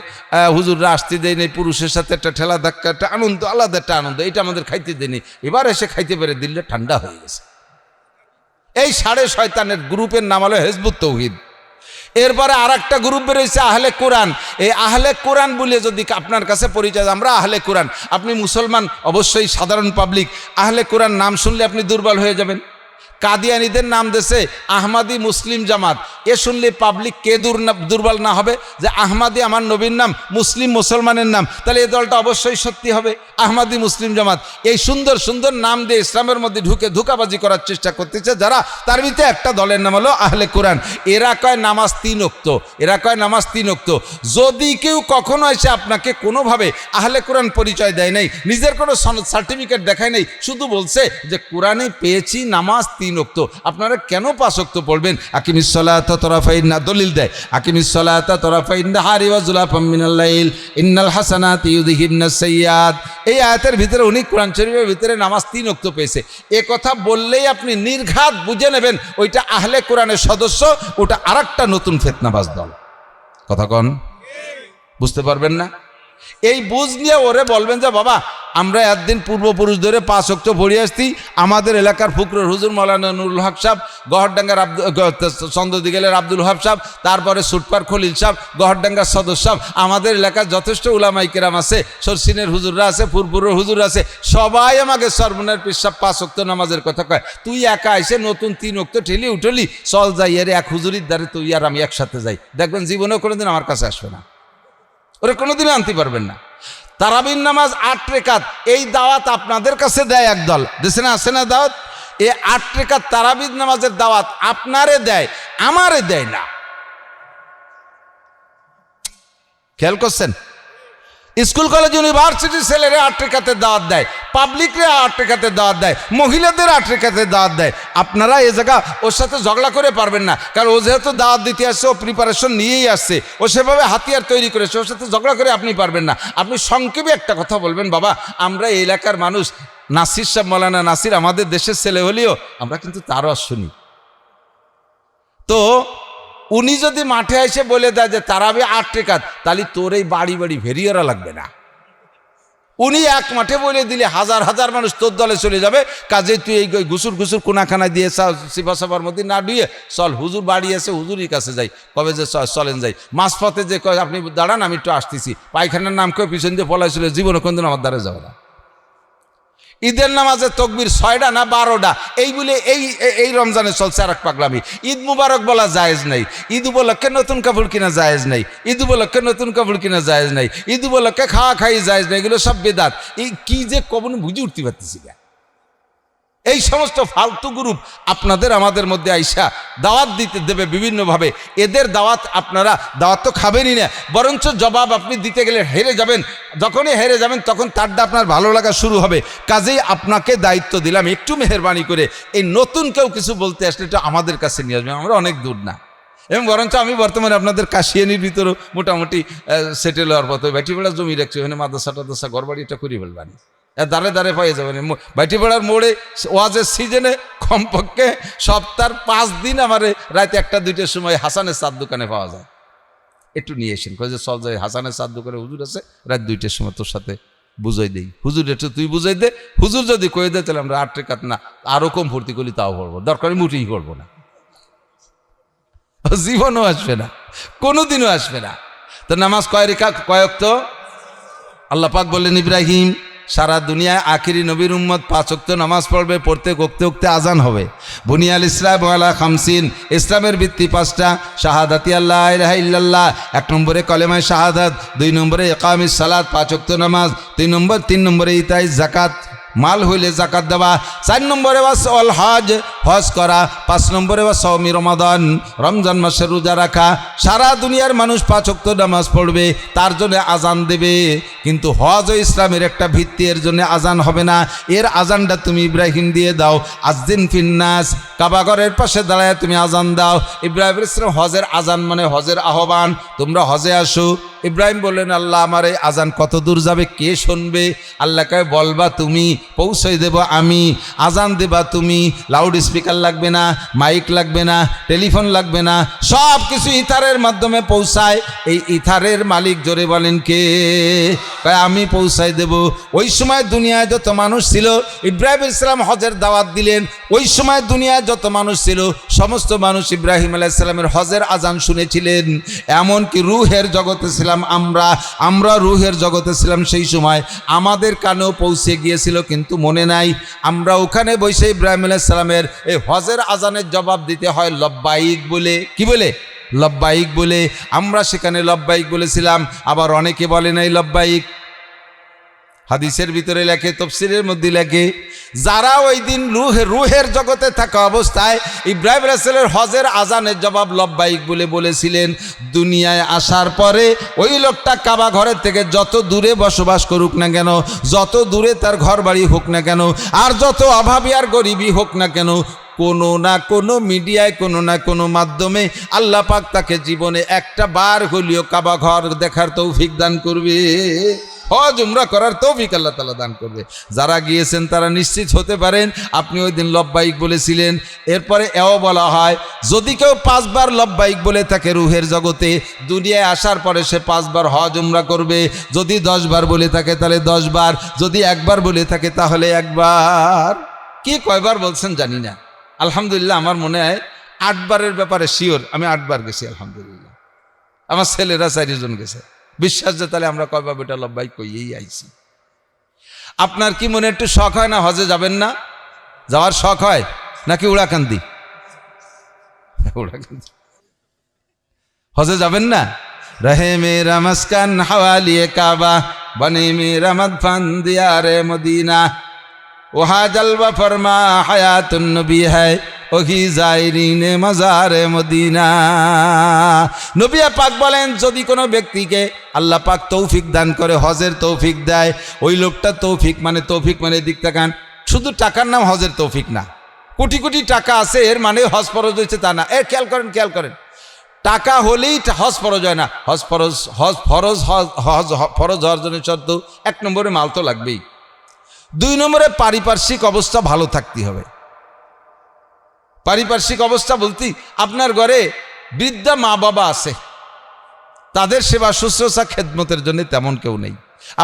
হুজুররা আসতে দেয় নেই, পুরুষের সাথে একটা ঠেলা ধাক্কা, একটা আনন্দ, আলাদা একটা আনন্দ, এটা আমাদের খাইতে দেয়নি, এবার এসে খাইতে পেরে দিল্লি ঠান্ডা হয়ে গেছে। এই 6.5 গ্রুপের নাম হলো হেজবুত তৌহিদ। এরপরে আর একটা গ্রুপ বেরোয়েছে আহলে কোরআন। এই আহলে কোরআন বলে যদি আপনার কাছে পরিচয়, আমরা আহলে কোরআন, আপনি মুসলমান অবশ্যই সাধারণ পাবলিক, আহলে কোরআন নাম শুনলে আপনি দুর্বল হয়ে যাবেন। কাদিয়ানিদের নাম দেশে আহমাদি মুসলিম জামাত, এ শুনলে পাবলিক কে দুর্বল না হবে? যে আহমাদি আমার নবীর নাম, মুসলিম মুসলমানের নাম, তাহলে এই দলটা অবশ্যই সত্যি হবে আহমাদি মুসলিম জামাত। এই সুন্দর সুন্দর নাম দিয়ে ইসলামের মধ্যে ঢুকে ধোঁকাবাজি করার চেষ্টা করতেছে যারা, তার ভিতরে একটা দলের নাম হলো আহলে কোরআন। এরা কয় নামাজ 3 ওয়াক্ত, এরা কয় নামাজ 3 ওয়াক্ত। যদি কেউ কখনো এসে আপনাকে কোনোভাবে আহলে কোরআন পরিচয় দেয় নাই, নিজের কোনো সার্টিফিকেট দেখায় নাই, শুধু বলছে যে কোরআনে পেয়েছি নামাজ 3 ওয়াক্ত, আপনারা কেন 5 ওয়াক্ত পড়বেন? আকিমিস সালাতা তরাফাইন, দলিল দেয় আকিমিস সালাতা তরাফাইন নাহারি ওয়া যুলাফাম মিনাল লাইল ইন্নাল হাসানাতি ইউযহিবনাস সাইয়্যাত। এই আয়াতের ভিতরে উনি কোরআন শরীফের ভিতরে নামাজ 3 ওয়াক্ত পেয়েছে। এ কথা বললেই আপনি নির্ঘাত বুঝে নেবেন ওইটা আহলে কোরআনের সদস্য, ওটা আরেকটা নতুন ফিতনাবাজ দল। কথা কন, বুঝতে পারবেন না? এই বুঝ নিয়ে ওরে বলবেন যে বাবা আমরা একদিন পূর্বপুরুষ ধরে 5 ওয়াক্ত পড়ে আসছি, আমাদের এলাকার ফুকরের হুজুর মৌলানা নুরুল হক সাহেব, গহরডাঙ্গার চন্দ্রদিগেলের আব্দুল ওহাব সাহেব, তারপরে সুটপার খলিল সাহেব, গহরডাঙ্গার সদর সাহেব, আমাদের এলাকার যথেষ্ট উলামায়ে কেরাম আছে, সরসিনের হুজুররা আছে, ফুরপুরের হুজুর আছে, সবাই আমাকে সরমনের পিসাব 5 ওয়াক্ত নামাজের কথা কয়। তুই একা এসে নতুন 3 ওয়াক্ত ঠেলি উঠলি, চল যাই আরে এক হুজুরির দ্বারে তুই আর আমি একসাথে যাই, দেখবেন জীবনেও কোনোদিন আমার কাছে আসবে না, ওরা কোনোদিনও আনতে পারবেন না। তারাবির নামাজ 8 রেকাত, এই দাওয়াত আপনাদের কাছে দেয় একদল, দেশে না আসে না দাওয়াত? এই 8 রেকাত তারাবির নামাজের দাওয়াত আপনারে দেয়, আমারে দেয় না। খেয়াল করছেন? স্কুল কলেজ ইউনিভার্সিটির ছেলেরা 8 রেকাতের দাওয়াত দেয়, পাবলিকরা 8 রেকাতের দাওয়াত দেয়, মহিলাদের 8 রেকাতের দাওয়াত দেয়। আপনারা এই জায়গা ওর সাথে ঝগড়া করে পারবেন না, কারণ ও যেহেতু দাওয়াত দিতে আসছে, ও প্রিপারেশন নিয়েই আসছে, ও সেভাবে হাতিয়ার তৈরি করেছে, ওর সাথে ঝগড়া করে আপনি পারবেন না। আপনি সংক্ষেপে একটা কথা বলবেন, বাবা আমরা এই এলাকার মানুষ, নাসির সাহেব মৌলানা নাসির আমাদের দেশের ছেলে হলেও আমরা কিন্তু তারও শুনি। তো উনি যদি মাঠে এসে বলে দেয় যে তারাবি 8 রেকাত, তাহলে তোর এই বাড়ি বাড়ি ভেরিয়ারা লাগবে না। উনি এক মাঠে বলে দিলে হাজার হাজার মানুষ তোর দলে চলে যাবে। কাজে তুই এই ঘুসুর কোনাখানা দিয়ে সিফাসাবার মধ্যে না ডুয়ে চল, হুজুর বাড়ি আছে, হুজুরই কাছে যাই, কবে যে চলেন যাই, মাঝপথে যে কয় আপনি দাঁড়ান আমি একটু আসতেছি, পায়খানার নাম কেউ পিছন দিয়ে পলাইছিল, জীবনে কোনদিন আমার দ্বারা যাবে না। ঈদের নামাজের তকবির 6টা না 12টা, এই বলে এই রমজানে চলছে আর এক পাগলামি। ঈদ মুবারক বলা জায়েজ নাই, ঈদ উপলক্ষে নতুন কাপড় কিনা জায়েজ নাই, ঈদ উপলক্ষে নতুন কাপড় কিনা জায়েজ নাই, ঈদ উপলক্ষে খাওয়া খাই জায়েজ নাই, এগুলো সব বেদাত। এই কি যে কবন বুঝে উঠতে পারতেছি না। এই সমস্ত ফালতু গ্রুপ আপনাদের আমাদের মধ্যে আইসা দাওয়াত দিতে দেবে বিভিন্নভাবে। এদের দাওয়াত আপনারা দাওয়াত তো খাবেনই না, বরঞ্চ জবাব আপনি দিতে গেলে হেরে যাবেন। যখনই হেরে যাবেন তখন তারটা আপনার ভালো লাগা শুরু হবে। কাজেই আপনাকে দায়িত্ব দিলাম, একটু মেহেরবানি করে এই নতুন কেউ কিছু বলতে আসলে এটা আমাদের কাছে নিয়ে আসবে, আমরা অনেক দূর না। এবং বরঞ্চ আমি বর্তমানে আপনাদের কাশিয়ানির ভিতরেও মোটামুটি সেটেল হওয়ার পথে, ব্যাটিবেলা জমি রাখছি, ওখানে মাদ্রাসা ঘর বাড়িটা করি ফেলবানি, দাঁড়ে দাঁড়ে পাইয়ে যাবেন। বাইটিপাড়ার মোড়ে ওয়াজের সিজনে কমপক্ষে সপ্তাহ 5 দিন আমার রাতে 1-2টার সময় হাসানের চার দোকানে পাওয়া যায়, একটু নিয়ে এসেন। কয়ে যে চল যাই, হাসানের চার দোকানে হুজুর আছে, রাত 2টার সময় তোর সাথে বুঝাই দেই। হুজুর একটু তুই বুঝাই দে, হুজুর যদি কয়ে দেয় তাহলে আমরা 8 রেকাত না আরো কম ভর্তি করি তাও পড়বো, দরকারি মুঠেই করবো না, জীবনও আসবে না, কোনোদিনও আসবে না। তো নামাজ কয় রেখাত, কয় ওয়াক্ত? আল্লাহ পাক বললেন ইব্রাহিম সারা দুনিয়ায় আখিরি নবীর উম্মত 5 ওয়াক্ত নামাজ পড়বে, প্রত্যেক ওক্তে ওক্তে আজান হবে। বুনিয়াল ইসলাম আলা খামসিন, ইসলামের ভিত্তি 5টা। শাহাদাতি আল্লাহ ইলাহা ইল্লাল্লাহ, 1 নম্বরে কলেমায়ে শাহাদাত, 2 নম্বরে ইকামিস সালাত 5 ওয়াক্ত নামাজ, 3 নম্বরে ইতাই যাকাত, মাল হইলে যাকাত দেওয়া, 4 নম্বরে ওয়াল হজ, হজ করা, 5 নম্বরে সাওমি রমাদান, রমজান মাসে রোজা রাখা। সারা দুনিয়ার মানুষ 5 ওয়াক্ত নামাজ পড়বে, তার জন্য আজান দেবে। কিন্তু হজ ও ইসলামের একটা ভিত্তি, এর জন্য আজান হবে না। এর আজানটা তুমি ইব্রাহিম দিয়ে দাও। আযযিন ফিন্নাস, কাবা ঘরের পাশে দাঁড়ায় তুমি আজান দাও। ইব্রাহিম ইসলাম হজের আজান মানে হজের আহ্বান, তোমরা হজে আসো। ইব্রাহিম বললেন আল্লাহ আমার এই আজান কত দূর যাবে, কে শুনবে? আল্লাহকে বলবা তুমি, পৌঁছে দেব আমি। আজান দেবা তুমি, লাউড স্পিকার লাগবে না, মাইক লাগবে না, টেলিফোন লাগবে না, সব কিছু ইথারের মাধ্যমে পৌঁছায়। এই ইথারের মালিক জোরে বলেন কে? আমি পৌঁছাই দেব। ওই সময় দুনিয়ায় যত মানুষ ছিল, ইব্রাহিম ইসলাম হজের দাওয়াত দিলেন, ওই সময় দুনিয়ায় যত মানুষ ছিল সমস্ত মানুষ ইব্রাহিম আলাইহিস সালামের হজের আজান শুনেছিলেন। এমনকি রূহের জগতে ছিলাম আমরা রূহের জগতে ছিলাম সেই সময়, আমাদের কানেও পৌঁছে গিয়েছিল, কিন্তু মনে নাই। আমরা ওখানে বসে ইব্রাহিম আলাইহিস সালামের এই হজের আজানের জবাব দিতে হয় লব্বাইক বলে। কি বলে? লব্বাইক বলে। আমরা সেখানে লব্বাইক বলেছিলাম, আবার অনেকে বলে নাই লব্বাইক। হাদিসের ভিতরে লেখে, তাফসীরের মধ্যে লেখে, যারা ওই দিন রূহের জগতে থাকা অবস্থায় ইব্রাহিম আলাইহিস সালামের হজের আজানের জবাব লব্বাইক বলে বলেছিলেন, দুনিয়ায় আসার পরে ওই লোকটা কাবা ঘরের থেকে যত দূরে বসবাস করুক না কেন, যত দূরে তার ঘর বাড়ি হোক না কেন, আর যত অভাবী আর গরিবই হোক না কেন, কোনো না কোনো মিডিয়ায়, কোনো না কোনো মাধ্যমে আল্লাহ পাক তাকে জীবনে একটা বার হলেও কাবা ঘর দেখার তৌফিক দান করবে, হজ উমরা করার তৌফিক আল্লাহ তাআলা দান করবে। যারা গিয়েছেন তারা নিশ্চিত হতে পারেন আপনি ওই দিন লব্বাইক বলেছিলেন। এরপরে এও বলা হয়, যদি কেউ 5 বার লব্বাইক বলে থাকে রূহের জগতে, দুনিয়ায় আসার পরে সে 5 বার হজ উমরা করবে। যদি 10 বার বলে থাকে তাহলে 10 বার, যদি 1 বার বলে থাকে তাহলে 1 বার। কি কয়বার বলছেন জানি না, আলহামদুলিল্লাহ আমার মনে হয় 8 বারের ব্যাপারে শিওর, আমি 8 বার গেছি আলহামদুলিল্লাহ। আমার ছেলেরা 4 জন গেছে। বিশ্বাস যে তাহলে আমরা কয়বার বেটা লব্বাইক কইয়েই আইছি। আপনার কি মনে একটু শখ হয় না হজে যাবেন না? যাওয়ার শখ হয় নাকি উড়াকান্দি? উড়াকান্দি হজে যাবেন না? রহে মেরা মাসকান হাওয়ালিয়ে কাবা, বনে মেরা মদফান দিয়ারে মদিনা, ওহা জলওয়া ফরমা হায়াতুন নবী হ্যায়, ওহি জায়রিনে মাজারে মদিনা। নবী পাক বলেন, যদি কোনো ব্যক্তিকে আল্লাহ পাক তৌফিক দান করে, হজের তৌফিক দেয়, ওই লোকটা তৌফিক মানে দিক তাকান, শুধু টাকার নাম হজের তৌফিক না। কোটি কোটি টাকা আছে এর মানে হজ ফরজ হয়েছে তা না। খেয়াল করেন, টাকা হলেই হজ ফরজ হয় না। হজ হওয়ার জন্য শর্ত 1 নম্বরে মাল তো লাগবেই, 2 নম্বরে পারিপার্শ্বিক অবস্থা ভালো থাকতে হবে। পারিপার্শ্বিক অবস্থা বলতে আপনার ঘরে বৃদ্ধা মা বাবা আছে, তাদের সেবা শুশ্রূষা খেদমতের জন্য তেমন কেউ নেই।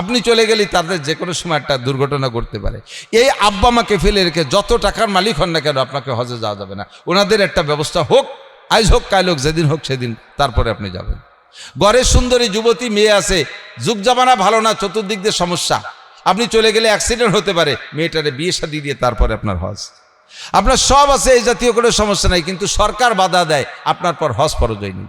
আপনি চলে গেলে তাদের যে কোনো সময় একটা দুর্ঘটনা করতে পারে। এই আব্বা মাকে ফেলে রেখে যত টাকার মালিক হন না কেন আপনাকে হজে যাওয়া যাবে না। ওনাদের একটা ব্যবস্থা হোক, আজ হোক কাল হোক, যেদিন হোক সেদিন, তারপরে আপনি যাবেন। ঘরে সুন্দরী যুবতী মেয়ে আছে, যুগ জামানা ভালো না, চতুর্দিক দিয়ে সমস্যা, আপনি চলে গেলে অ্যাক্সিডেন্ট হতে পারে, মেয়েটারে বিয়ে শাদী দিয়ে তারপরে আপনার হজ। আপনার সব আছে, এই জাতীয় কোনো সমস্যা নাই, কিন্তু সরকার বাধা দেয়, আপনার পর হজ ফরজ হয়নি।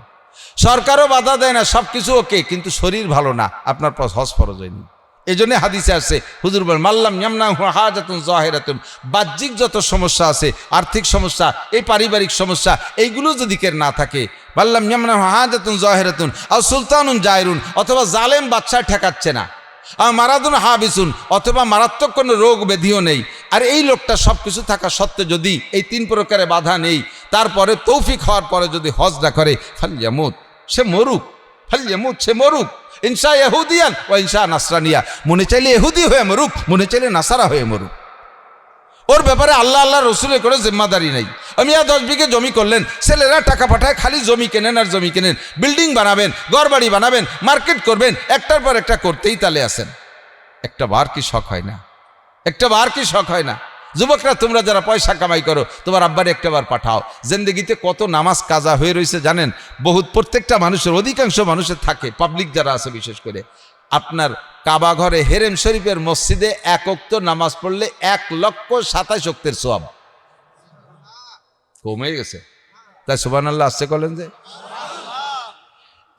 সরকারও বাধা দেয় না, সব কিছু ওকে, কিন্তু শরীর ভালো না, আপনার পর হজ ফরজ হয়নি। এই জন্য হাদিসে আসছে, হুজুর বলেন মাল্লাম ইয়ামনাহু হাজাতুন যাহিরাতুন, বাহ্যিক যত সমস্যা আছে, আর্থিক সমস্যা, এই পারিবারিক সমস্যা, এইগুলো যদি কের না থাকে, মাল্লাম ইয়ামনাহু হাজাতুন যাহিরাতুন আও সুলতানুন জায়রুন, অথবা জালেম বাদশা ঠেকাচ্ছে না, মারাদুন হাবিসুন, অথবা মারাত্মক কোনো রোগ ব্যাধিও নেই, আর এই লোকটা সব কিছু থাকা সত্ত্বে যদি এই 3 প্রকারে বাধা নেই, তারপরে তৌফিক হওয়ার পরে যদি হজ না করে, ফালইয়ামুত, সে মরুক, ফালইয়ামুত, সে মরুক, ইনশা ইহুদিয়ান ওয়া ইনশা নাসরানিয়া, মনে চাইলে ইহুদি হয়ে মরুক, মনে চাইলে নাসারা হয়ে মরুক। ওর ব্যাপারে আল্লাহ আল্লাহ রসুলের কোনো জিম্মাদারি নাই। আমি 10 বিঘে জমি করলেন, ছেলেরা টাকা পাঠায়, খালি জমি কেনেন আর জমি কেনেন, বিল্ডিং বানাবেন, ঘরবাড়ি বানাবেন, মার্কেট করবেন, একটার পর একটা করতেই তালে আসেন। একটা বার কি শখ হয় না? একটা বার কি শখ হয় না? যুবকরা, তোমরা যারা পয়সা কামাই করো, তোমার আব্বারে একটা বার পাঠাও। জিন্দেগিতে কত নামাজ কাজা হয়ে রয়েছে জানেন? বহুত, প্রত্যেকটা মানুষের, অধিকাংশ মানুষের থাকে, পাবলিক যারা আছে বিশেষ করে। আপনার কাবা ঘরে হেরেম শরীফের মসজিদে 1 ওয়াক্ত নামাজ পড়লে 1,27,000 ওয়াক্তের সওয়াব। কমে গেছে তাই সুবহানাল্লাহ আসছে বলেন যে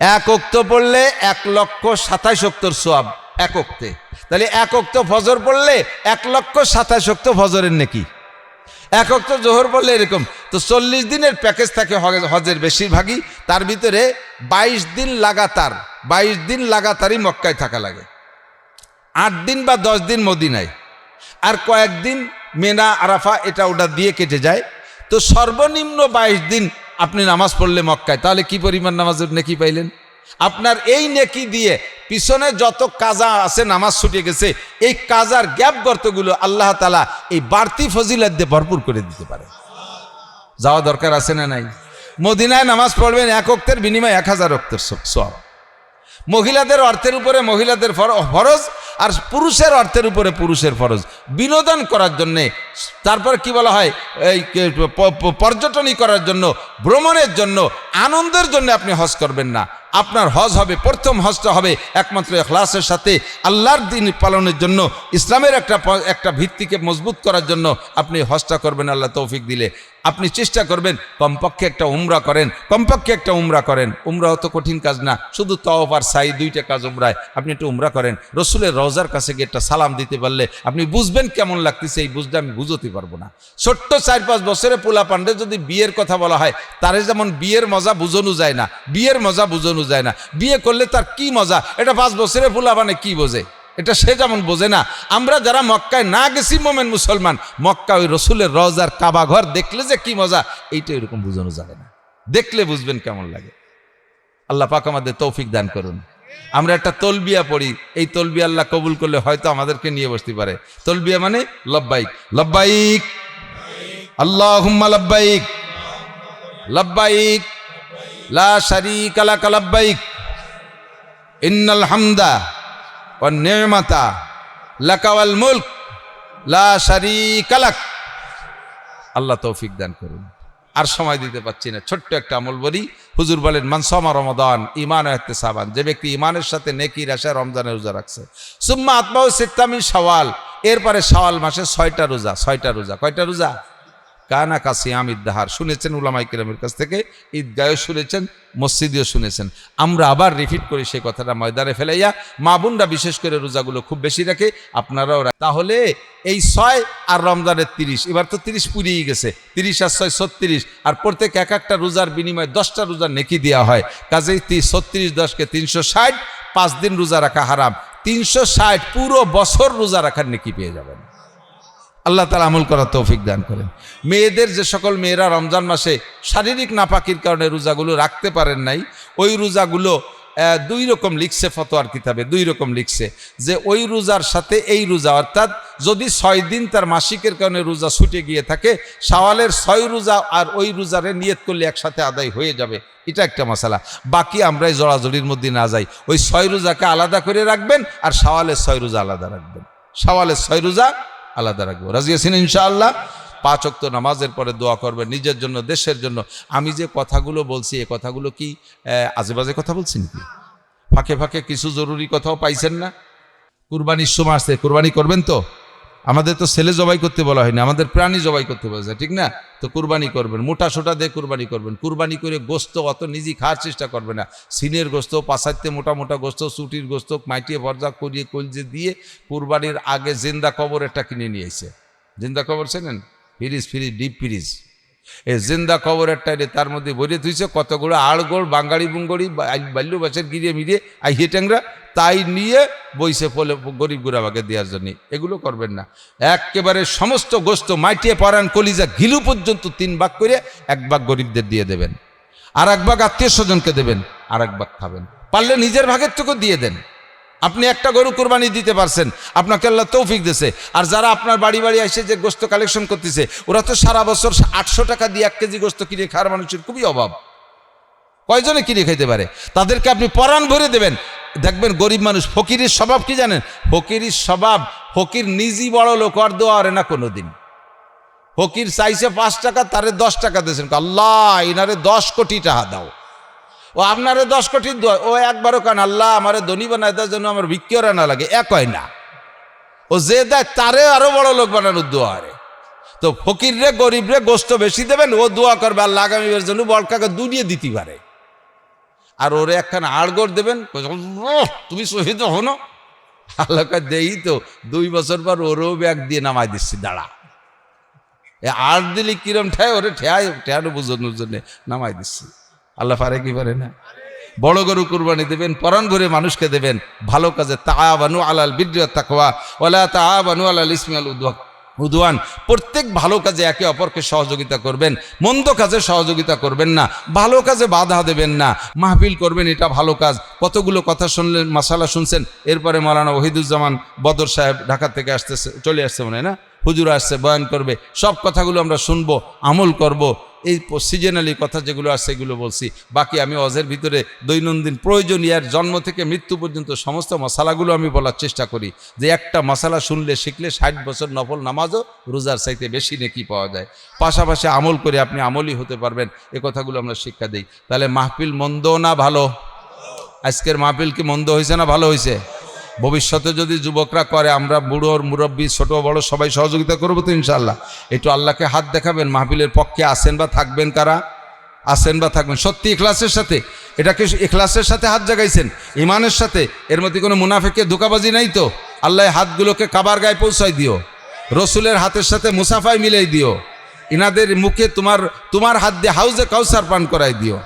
1 ওয়াক্ত পড়লে 1,27,000 ওয়াক্তের সওয়াব 1 ওয়াক্তে। তাহলে 1 ওয়াক্ত ফজর পড়লে 1,27,000 ওয়াক্ত ফজরের নেকি। 1 ওয়াক্ত জোহর পড়লে এরকম। তো 40 দিনের প্যাকেজ থাকে হজের বেশিরভাগই, তার ভিতরে 22 দিন লাগাতারই মক্কায় থাকা লাগে, 8 দিন বা 10 দিন মদিনায়, আর কয়েকদিন মেনা আরাফা এটা ওটা দিয়ে কেটে যায়। তো সর্বনিম্ন 22 দিন আপনি নামাজ পড়লে মক্কায়, তাহলে কি পরিমাণ নামাজের নেকি পাইলেন? আপনার এই নেকি দিয়ে পিছনে যত কাজা আছে, নামাজ ছুটে গেছে, এই কাজার গ্যাপ গর্তগুলো আল্লাহ তাআলা এই বাড়তি ফজিলত দিয়ে ভরপুর করে দিতে পারে। যাওয়া দরকার আছে না নাই? মদিনায় নামাজ পড়বেন, 1 ওয়াক্তের বিনিময়ে 1000 ওয়াক্তের সওয়াব। মহিলাদের অর্থের উপরে মহিলাদের ফরজ, আর পুরুষের অর্থের উপরে পুরুষের ফরজ। বিনোদন করার জন্যে, তারপর কি বলা হয়, এই পর্যটনই করার জন্য, ভ্রমণের জন্য, আনন্দের জন্য আপনি হজ করবেন না। আপনার হজ হবে, প্রথম হজটা হবে একমাত্র ইখলাসের সাথে, আল্লাহর দ্বীন পালনের জন্য, ইসলামের একটা ভিত্তিকে মজবুত করার জন্য আপনি হজটা করবেন। আল্লাহ তৌফিক দিলে আপনি চেষ্টা করবেন কমপক্ষে একটা উমরা করেন, উমরা অত কঠিন কাজ না, শুধু তওয়াফ আর সাই, 2টা কাজ উমরায়। আপনি একটু উমরা করেন, রসুলের রওজার কাছে গিয়ে একটা সালাম দিতে পারলে আপনি বুঝবেন কেমন লাগতেছে। এই বুঝতে আমি বুঝতে পারবো না। ছোট্ট 4-5 বছরে পোলা পান্ডে যদি বিয়ের কথা বলা হয়, তারে যেমন বিয়ের মজা বুঝানো যায় না, বিয়ে করলে তার কি মজা, এটা 5 বছরে পোলা মানে কি বোঝে, এটা সে যেমন বোঝে না। আমরা যারা মক্কায় না গেছি মোমেন মুসলমান, মক্কা ওই রসুলের রওজার কাবা ঘর দেখলে যে কি মজা, এইটা এরকম বোঝানো যাবে না। দেখলে বুঝবেন কেমন লাগে। আল্লাহ পাক আমাদের তৌফিক দান করুন। আমরা একটা তলবিয়া পড়ি, এই তলবিয়া আল্লাহ কবুল করলে হয়তো আমাদেরকে নিয়ে বসতে পারে। তলবিয়া মানে লব্বাইক, লব্বাইক আল্লাহুম্মা লব্বাইক, লব্বাইক লা শারীকা লাক লব্বাইক, ইন্নাল হামদা ওয়ান নি'মাতা লাকা ওয়াল মুলক লা শারীকা লাক। আল্লাহ তৌফিক দান করুন। আর সময় দিতে পারছি না, ছোট্ট একটা আমল বলি। হুজুর বলেন, মান সামা রমাদান ঈমান ওয়া ইহতিসাবান, যে ব্যক্তি ঈমানের সাথে নেকির আশায় রমজানের রোজা রাখছে, সুম্মা আতবাউ সিত্তা মিন শাওয়াল, এরপরে শাওয়াল মাসে 6টা রোজা। কয়টা রোজা? কানা কাসিয়ামিদ দাহার। শুনেছেন উলামায়ে কেরামের কাছ থেকে, ঈদগাহেও শুনেছেন, মসজিদেও শুনেছেন। আমরা আবার রিপিট করি সেই কথাটা ময়দানে ফেলাইয়া। মা বোনরা বিশেষ করে রোজাগুলো খুব বেশি রাখে, আপনারাও রাখেন। তাহলে এই 6 আর রমজানের 30, এবার তো 30 পুরিয়ে গেছে, 30 আর 6 36, আর প্রত্যেক একটা রোজার বিনিময়ে 10টা রোজার নেকি দেওয়া হয়। কাজেই 36 10কে 360, 5 দিন রোজা রাখা হারাম, 360 পুরো বছর রোজা রাখার নেকি পেয়ে যাবেন। আল্লাহ তাআলা আমল করার তৌফিক দান করেন। মেয়েদের, যে সকল মেয়েরা রমজান মাসে শারীরিক নাপাকির কারণে রোজাগুলো রাখতে পারেন নাই, ওই রোজাগুলো 2 রকম লিখছে ফতোয়ার কিতাবে, 2 রকম লিখছে যে ওই রোজার সাথে এই রোজা, অর্থাৎ যদি 6 দিন তার মাসিকের কারণে রোজা ছুটে গিয়ে থাকে, শাওয়ালের 6 রোজা আর ওই রোজারে নিয়ত করলে একসাথে আদায় হয়ে যাবে, এটা একটা মাসালা। বাকি আমরাই জড়াজড়ির মধ্যে না যাই, ওই 6 রোজাকে আলাদা করে রাখবেন আর শাওয়ালের 6 রোজা আলাদা রাখবেন, শাওয়ালের 6 রোজা আলাদা রাখবো। রাজি আছেন ইনশাআল্লাহ? 5 ওয়াক্ত নামাজের পরে দোয়া করবেন নিজের জন্য, দেশের জন্য। আমি যে কথাগুলো বলছি, এই কথাগুলো কি আজেবাজে কথা বলছি নাকি? ফাঁকে ফাঁকে কিছু জরুরি কথাও পাইছেন না? কুরবানির সময় আসছে, কুরবানি করবেন তো? আমাদের তো ছেলে জবাই করতে বলা হয়নি, আমাদের প্রাণী জবাই করতে বলেছে, ঠিক না? তো কুরবানি করবেন, মোটা সোটা দিয়ে কুরবানি করবেন। কুরবানি করে গোস্ত অত নিজে খাওয়ার চেষ্টা করবে না, সিনের গোস্ত, পাশাইতে মোটা মোটা গোস্ত, চুটির গোস্ত মাইটিয়ে ভরজা করিয়ে কলজে দিয়ে কুরবানির আগে জিন্দা কবর একটা কিনে নিয়ে এসে। জিন্দা কবর চেনেন? ফ্রিজ, ডিপ ফ্রিজ, এই জিন্দা কবর একটা, তার মধ্যে ভরে তুইছে কতগুলো আড়গোড়, বাঙ্গাড়ি বুঙ্গড়ি, বাল্য বাচ্চার গিরিয়ে মিরিয়ে আইয়ে ট্যাংরা, তাই নিয়ে বইছে ফলে গরিব গুড়াবাকে দেওয়ার জন্য। এগুলো করবেন না। একেবারে সমস্ত গোস্ত মাইটিয়ে পরান কলিজা ঘিলু পর্যন্ত 3 ভাগ করে 1 ভাগ গরিবদের দিয়ে দেবেন, আর 1 ভাগ আত্মীয় স্বজনকে দেবেন, আর 1 ভাগ খাবেন। পারলে নিজের ভাগের টুকু দিয়ে দেন, আপনি একটা গরু কুরবানি দিতে পারছেন, আপনাকে আল্লাহ তৌফিক দিয়েছে। আর যারা আপনার বাড়ি বাড়ি এসে যে গোস্ত কালেকশন করতেছে, ওরা তো সারা বছর 800 টাকা দিয়ে 1 কেজি গোস্ত কিনে খাওয়ার মানুষের খুবই অভাব। কয়জনে কিনে খাইতে পারে? তাদেরকে আপনি পরাণ ভরে দেবেন। দেখবেন গরিব মানুষ, ফকিরের স্বভাব কি জানেন? ফকিরের স্বভাব, ফকির নিজই বড় লোক, আর দোয়া করে না কোনোদিন। ফকির চাইছে 5 টাকা, তারে 10 টাকা দিয়েছেন, আল্লাহ ইনারে 10 কোটি টাকা দাও। ও আপনারে 10 কোটি দোয়া, ও একবারও কান আল্লাহ আমারে ধনী বানায় দেওয়ার জন্য আমার ভিক্ষরা না লাগে, এক হয় না। ও যে দেয় তারে আরো বড় লোক বানানোর দোয়া আরে। তো ফকির রে গরিব রে গোস্ত বেশি দেবেন, ও দোয়া করবে আল্লাহ আগামীবার জন্য বলকাকে দুনিয়ে দিতে পারে। আর ওরে একখান আড়গড় দেবেন, তুমি শহীদ হনো, আল্লাহ দেই তো 2 বছর পর ওরও ব্যাগ দিয়ে নামাই দিচ্ছি, দাঁড়া। আড় দিলি কিরম ঠায়, ওরে ঠেয়ানো বোঝানোর জন্য নামাই দিচ্ছি। আল্লাহ পারে কি পারে না? বড় গরু কুরবানি দেবেন, পরাণ ভরে মানুষকে দেবেন, ভালো কাজে তাআবানু আলাল বিররি ওয়াত তাকওয়া ওয়ালা তাআবানু আলাল ইসমি ওয়াল উদওয়ান। প্রত্যেক ভালো কাজে একে অপরকে সহযোগিতা করবেন, মন্দ কাজে সহযোগিতা করবেন না, ভালো কাজে বাধা দেবেন না। মাহফিল করবেন, এটা ভালো কাজ। কতগুলো কথা শুনলেন, মাসালা শুনছেন। এরপরে মাওলানা ওহিদুজ্জামান বদর সাহেব ঢাকা থেকে আসতেছে, চলে আসছে মনে হয় না, হুজুর আসছে, বয়ান করবে। সব কথাগুলো আমরা শুনবো, আমল করব। এই সিজনালি কথা যেগুলো আছে সেগুলো বলছি। বাকি আমি ওয়াজের ভিতরে দৈনন্দিন প্রয়োজনীয় জন্ম থেকে মৃত্যু পর্যন্ত সমস্ত মশালাগুলো আমি বলার চেষ্টা করি, যে একটা মশালা শুনলে শিখলে 60 বছর নফল নামাজও রোজার চাইতে বেশি নেকি পাওয়া যায়। পাশাপাশি আমল করে আপনি আমলই হতে পারবেন, এ কথাগুলো আমরা শিক্ষা দিই। তাহলে মাহফিল মন্দ না ভালো? আজকের মাহফিল কি মন্দ হয়েছে না ভালো হয়েছে? ভবিষ্যতে যদি যুবকরা করে, আমরা বুড়োর মুরব্বী ছোট বড় সবাই সহযোগিতা করবো তো ইনশাআল্লাহ। একটু আল্লাহকে হাত দেখাবেন, মাহফিলের পক্ষে আসেন বা থাকবেন। কারা আসেন বা থাকবেন সত্যি ইখলাসের সাথে? এটাকে ইখলাসের সাথে হাত জাগাইছেন, ইমানের সাথে। এর মধ্যে কোনো মুনাফিকের ধোঁকাবাজি নাই তো? আল্লাহ হাতগুলোকে কাবার গায়ে পৌঁছাই দিও, রসুলের হাতের সাথে মুসাফায় মিলাই দিও, ইনাদের মুখে তোমার হাত দিয়ে হাউজে কাউসার পান করাই দিও।